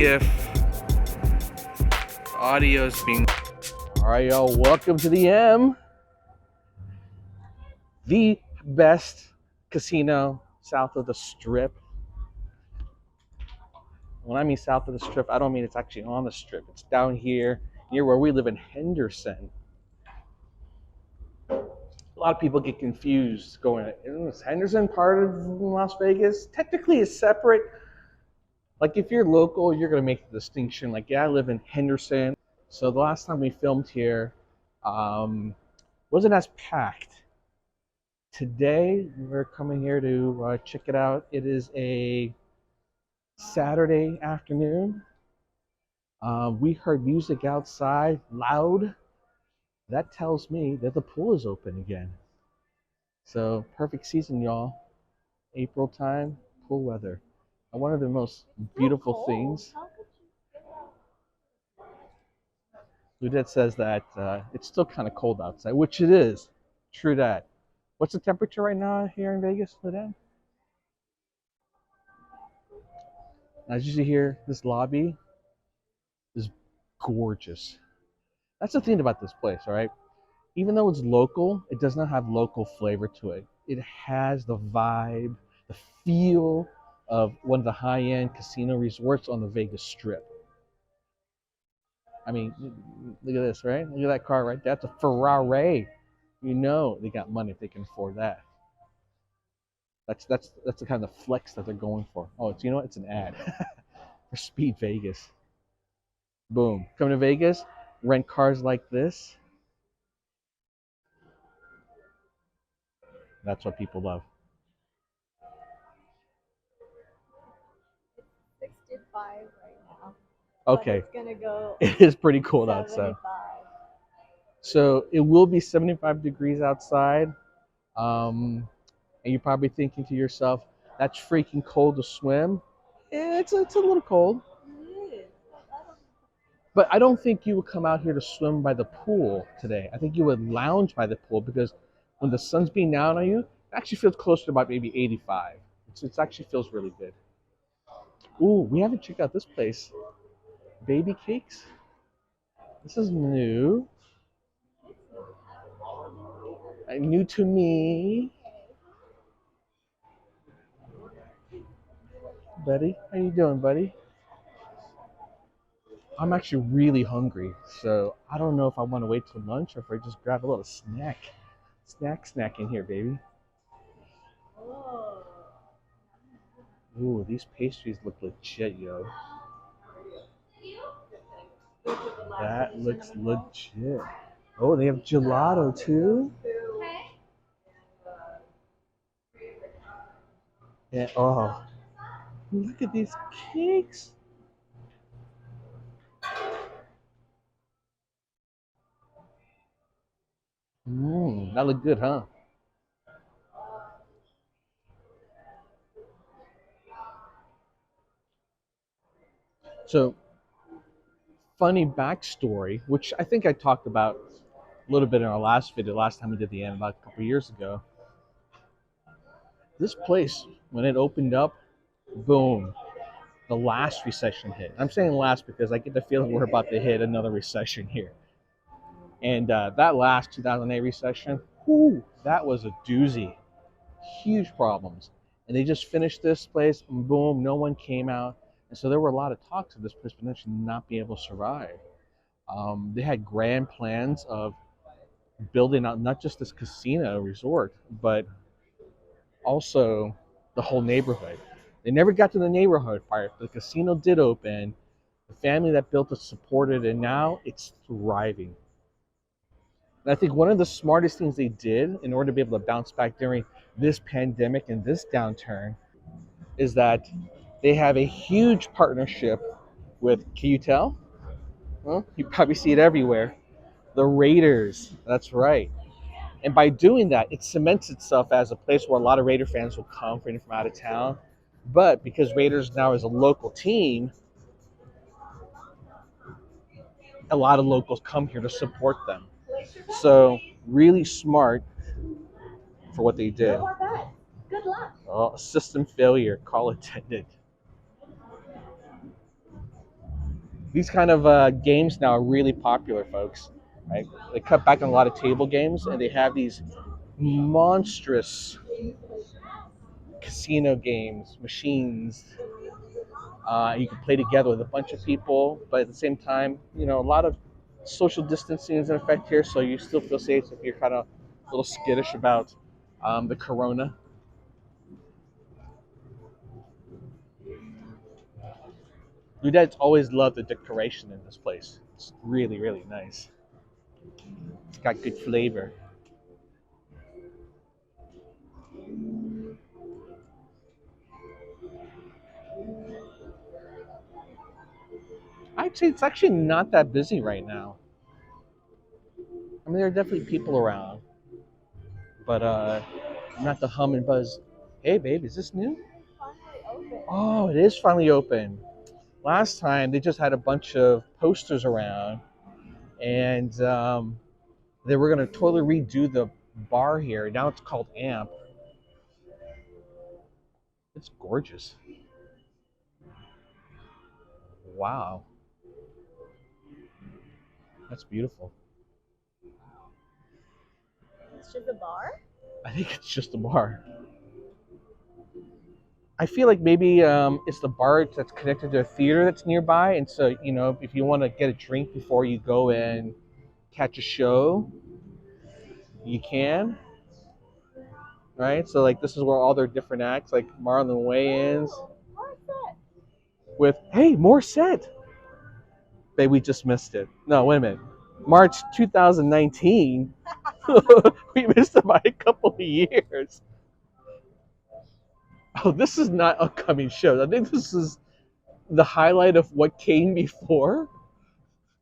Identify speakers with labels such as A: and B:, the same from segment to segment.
A: see if the audio is being...
B: All right, y'all, welcome to the M, the best casino south of the Strip. When I mean south of the Strip, I don't mean it's actually on the Strip. It's down here near where we live in Henderson. A lot of people get confused going, is Henderson part of Las Vegas? Technically, it's separate. Like, if you're local, you're going to make the distinction. Like, yeah, I live in Henderson. So the last time we filmed here, wasn't as packed. Today, we're coming here to check it out. It is a Saturday afternoon. We heard music outside, loud. That tells me that the pool is open again. So, perfect season, y'all. April time, pool weather. And one of the most beautiful things. Ludette says that it's still kind of cold outside, which it is. True that. What's the temperature right now here in Vegas, Ludette? As you see here, this lobby is gorgeous. That's the thing about this place, all right? Even though it's local, it does not have local flavor to it. It has the vibe, the feel of one of the high-end casino resorts on the Vegas Strip. I mean, look at this, right? Look at that car right there. That's a Ferrari. You know they got money if they can afford that. That's the kind of flex that they're going for. Oh, you know what? It's an ad for Speed Vegas. Boom. Come to Vegas, rent cars like this. That's what people love.
C: It's 65 right now.
B: Okay.
C: It's gonna go.
B: It is pretty cold
C: 75.
B: outside. So it will be 75 degrees outside. And you're probably thinking to yourself, that's freaking cold to swim. Yeah, it's a little cold.
C: It is.
B: But I don't think you would come out here to swim by the pool today. I think you would lounge by the pool because when the sun's beating down on you, it actually feels close to about maybe 85. It actually feels really good. Ooh, we haven't checked out this place. Baby cakes. This is new. New to me. Buddy, how you doing, buddy? I'm actually really hungry, so I don't know if I want to wait till lunch or if I just grab a little snack. Snack in here, baby.
C: Oh.
B: Ooh, these pastries look legit, yo. That looks legit. Oh, they have gelato too? Yeah, oh. Look at these cakes. That looked good, huh? So, funny backstory, which I think I talked about a little bit in our last video, last time we did the end, about a couple of years ago. This place, when it opened up, boom, the last recession hit. I'm saying last because I get the feeling we're about to hit another recession here. And that last 2008 recession, whoo, that was a doozy. Huge problems. And they just finished this place, and boom, no one came out. And so there were a lot of talks of this place potentially not being able to survive. They had grand plans of building out not just this casino resort, but also the whole neighborhood. They never got to the neighborhood part. The casino did open. The family that built it supported it, and now it's thriving. And I think one of the smartest things they did in order to be able to bounce back during this pandemic and this downturn is that they have a huge partnership with, can you tell? Well, you probably see it everywhere. The Raiders. That's right. And by doing that, it cements itself as a place where a lot of Raider fans will come from out of town. But because Raiders now is a local team, a lot of locals come here to support them. So really smart for what they did.
C: Good luck.
B: Oh, system failure, call attended. These kind of games now are really popular, folks. Right? They cut back on a lot of table games, and they have these monstrous casino games, machines. You can play together with a bunch of people, but at the same time, a lot of social distancing is in effect here, so you still feel safe if you're kind of a little skittish about the corona. Ludet's always loved the decoration in this place. It's really, really nice. It's got good flavor. I'd say it's actually not that busy right now. I mean, there are definitely people around, but not the hum and buzz. Hey, babe, is this new?
C: Finally open.
B: Oh, it is finally open. Last time they just had a bunch of posters around, and they were going to totally redo the bar here. Now it's called Amp. It's gorgeous. Wow, that's beautiful.
C: It's just a bar?
B: I think it's just a bar. I feel like maybe it's the bar that's connected to a theater that's nearby, and so if you want to get a drink before you go and catch a show, you can. Right? So like this is where all their different acts, like Marlon Wayans,
C: Oh, what's that?
B: with hey more set. Babe, we just missed it. No, wait a minute. March 2019. We missed it by a couple of years. Oh, this is not upcoming shows. I think this is the highlight of what came before.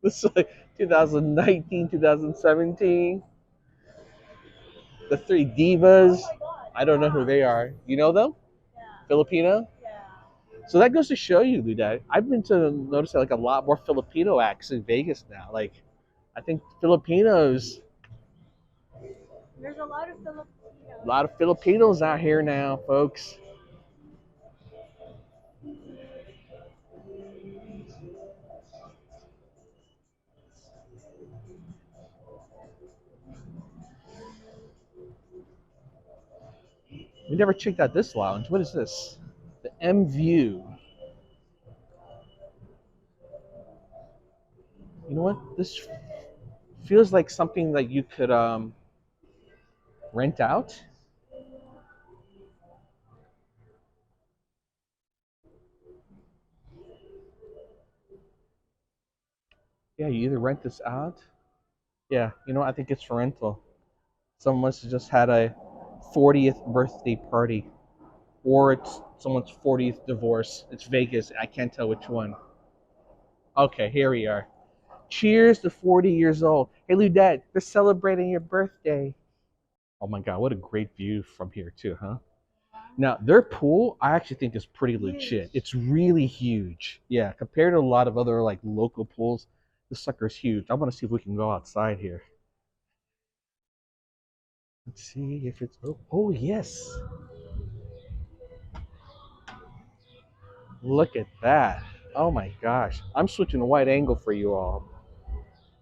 B: This is like 2019, 2017. The Three Divas.
C: Oh my god.
B: I don't know who they are. You know them?
C: Yeah.
B: Filipino?
C: Yeah.
B: So that goes to show you, Luda. I've been to notice like a lot more Filipino acts in Vegas now. Like, I think Filipinos,
C: There's a lot of
B: a lot of Filipinos out here now, folks. We never checked out this lounge. What is this? The M View. You know what? This feels like something that you could rent out. Yeah, you either rent this out. Yeah, I think it's for rental. Someone must have just had a 40th birthday party, or it's someone's 40th divorce. It's Vegas. I can't tell which one. Okay, here we are. Cheers to 40 years old. Hey, Ludette, they're celebrating your birthday. Oh my God, what a great view from here, too, huh? Now, their pool, I actually think is pretty legit. It's really huge. Yeah, compared to a lot of other like local pools, this sucker's huge. I want to see if we can go outside here. Let's see if it's. Oh yes. Look at that. Oh my gosh. I'm switching to wide angle for you all.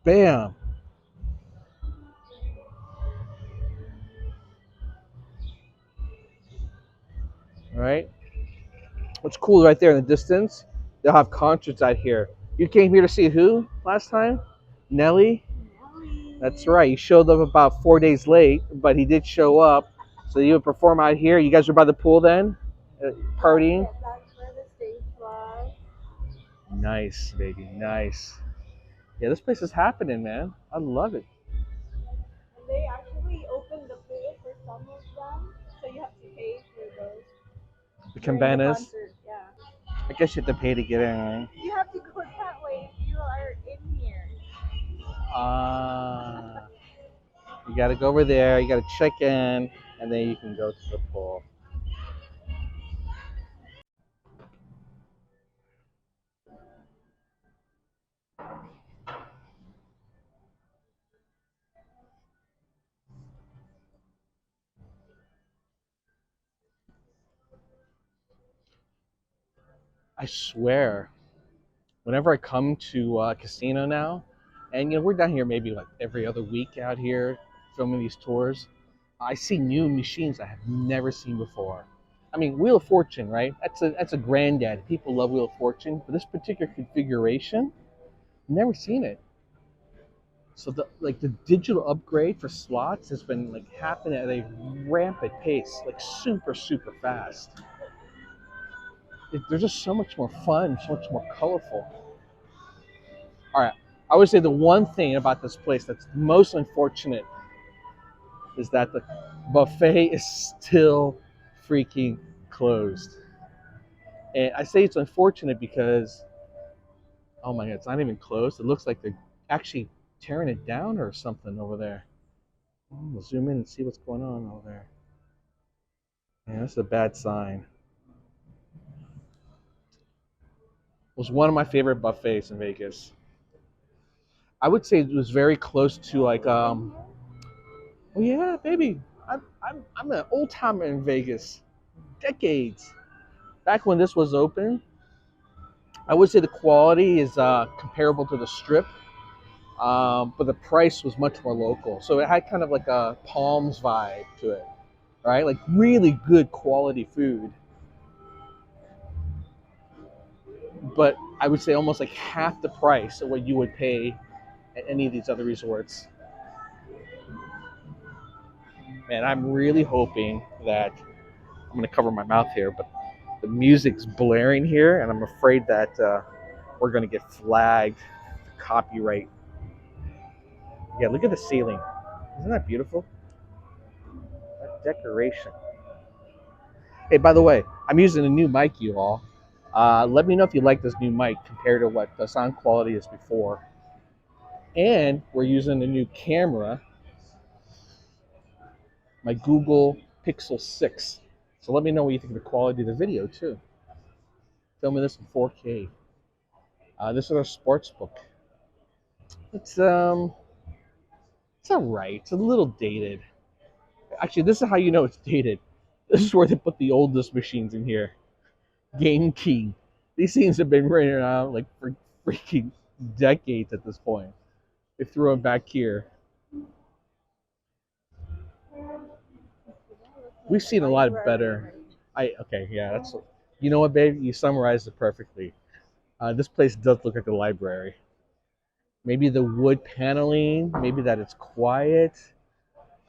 B: Bam. All right. What's cool right there in the distance? They'll have concerts out here. You came here to see who last time? Nelly? That's right. He showed up about 4 days late, but he did show up. So you would perform out here. You guys were by the pool then, partying.
C: That's where the stage was.
B: Nice, baby. Nice. Yeah, this place is happening, man. I love it.
C: And they actually opened the pool for some of them, so you have to pay for those.
B: The
C: During the
B: cabanas.
C: concert, yeah.
B: I guess you have to pay to get in, right?
C: You have to go that way if you are in here.
B: Ah. You got to go over there. You got to check in, and then you can go to the pool. I swear, Whenever I come to a casino now, and we're down here maybe like every other week out here filming these tours, I see new machines I have never seen before. I mean, Wheel of Fortune, right? That's a granddad. People love Wheel of Fortune, but this particular configuration, never seen it. So the digital upgrade for slots has been like happening at a rampant pace, like super fast. They're just so much more fun, so much more colorful. All right, I would say the one thing about this place that's most unfortunate is that the buffet is still freaking closed. And I say it's unfortunate because, oh my God, it's not even closed. It looks like they're actually tearing it down or something over there. We'll zoom in and see what's going on over there. Yeah, that's a bad sign. It was one of my favorite buffets in Vegas. I would say it was very close to like, oh yeah, baby, I'm an old timer in Vegas, decades. Back when this was open, I would say the quality is comparable to the Strip, but the price was much more local. So it had kind of like a Palms vibe to it, right? Like really good quality food, but I would say almost like half the price of what you would pay at any of these other resorts. Man, I'm really hoping that I'm going to cover my mouth here, but the music's blaring here, and I'm afraid that we're going to get flagged for copyright. Yeah, look at the ceiling. Isn't that beautiful? That decoration. Hey, by the way, I'm using a new mic, you all. Let me know if you like this new mic compared to what the sound quality is before. And we're using a new camera, my Google Pixel 6. So let me know what you think of the quality of the video, too. Filming this in 4K. This is our sports book. It's it's all right. It's a little dated. Actually, this is how you know it's dated. This is where they put the oldest machines in here. Game King. These things have been running around like for freaking decades at this point. They threw them back here. We've seen a lot better. Yeah, that's. You know what, babe? You summarized it perfectly. This place does look like a library. Maybe the wood paneling. Maybe that it's quiet.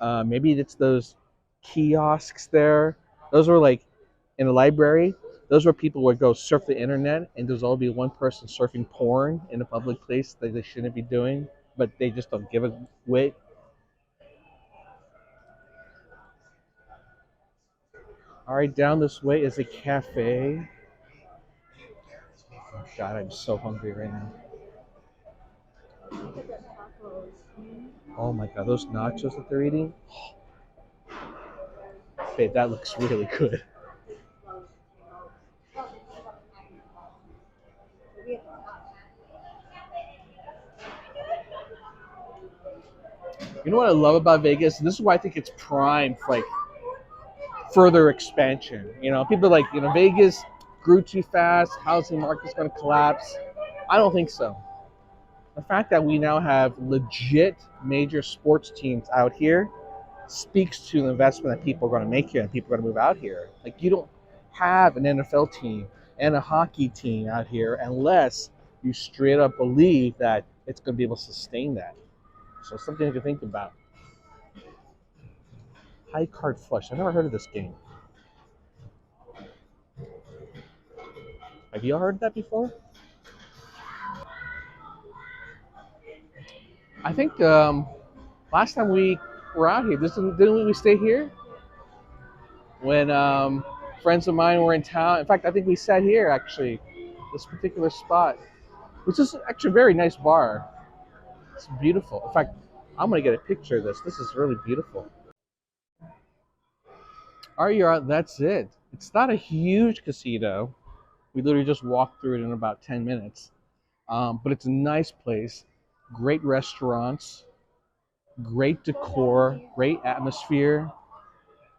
B: Maybe it's those kiosks there. Those were like in a library. Those were people would go surf the internet, and there's all be one person surfing porn in a public place that they shouldn't be doing, but they just don't give a whit. All right, down this way is a cafe. Oh God, I'm so hungry right now. Oh my God, those nachos that they're eating. Babe, that looks really good. You know what I love about Vegas? And this is why I think it's prime for like further expansion. People are like, Vegas grew too fast, housing market's going to collapse. I don't think so. The fact that we now have legit major sports teams out here speaks to the investment that people are going to make here and people are going to move out here. Like, you don't have an NFL team and a hockey team out here unless you straight up believe that it's going to be able to sustain that. So something to think about. High card flush. I've never heard of this game. Have you all heard of that before? I think last time we were out here, didn't we stay here? When friends of mine were in town. In fact, I think we sat here actually, this particular spot, which is actually a very nice bar. It's beautiful. In fact, I'm gonna get a picture of this. This is really beautiful. All right, you're out. That's it. It's not a huge casino. We literally just walked through it in about 10 minutes. But it's a nice place. Great restaurants, great decor, great atmosphere.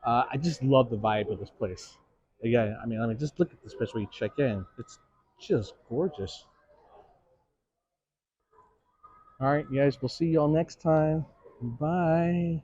B: I just love the vibe of this place. Again, I mean, just look at this place where you check in. It's just gorgeous. All right, guys, we'll see y'all next time. Bye.